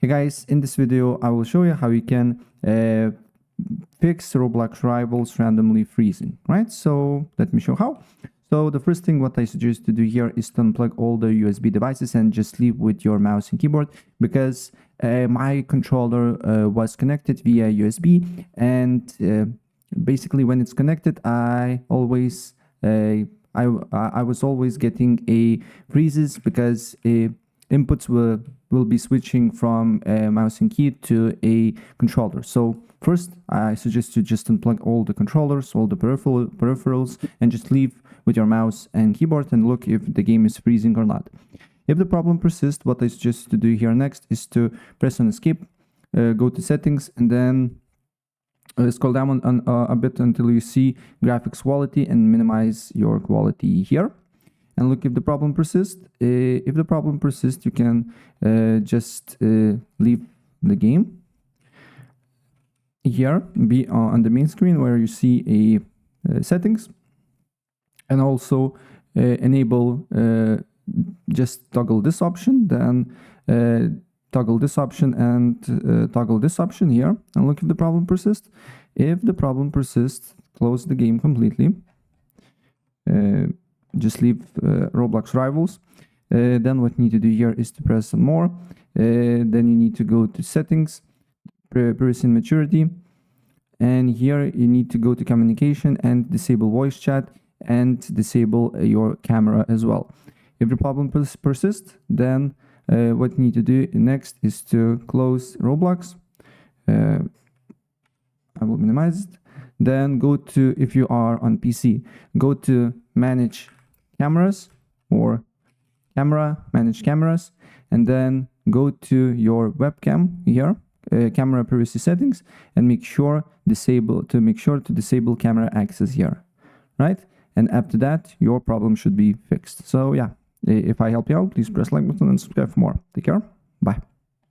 Hey guys, in this video I will show you how you can fix Roblox rivals randomly freezing, right? So let me show how. So the first thing what I suggest to do here is to unplug all the USB devices and just leave with your mouse and keyboard, because my controller was connected via USB, and basically when it's connected I was always getting a freezes because inputs will be switching from a mouse and key to a controller. So first I suggest you just unplug all the controllers, all the peripherals, and just leave with your mouse and keyboard and look if the game is freezing or not. If the problem persists, what I suggest to do here next is to press on escape, go to settings, and then scroll down a bit until you see graphics quality and minimize your quality here. And look if the problem persists. If the problem persists, you can just leave the game. Here, be on the main screen where you see a settings, and also enable just toggle this option, then toggle this option and toggle this option here, and look if the problem persists. If the problem persists, close the game completely. Just leave Roblox rivals. Then what you need to do here is to press on more. Then you need to go to settings, privacy and maturity, and here you need to go to communication and disable voice chat and disable your camera as well. If the problem persists, then what you need to do next is to close Roblox. I will minimize it. Then go to, if you are on PC, go to manage cameras or manage cameras, and then go to your webcam here, camera privacy settings, and make sure to disable camera access here, right? And after that your problem should be fixed. So yeah, if I help you out, please press like button and subscribe for more. Take care. Bye.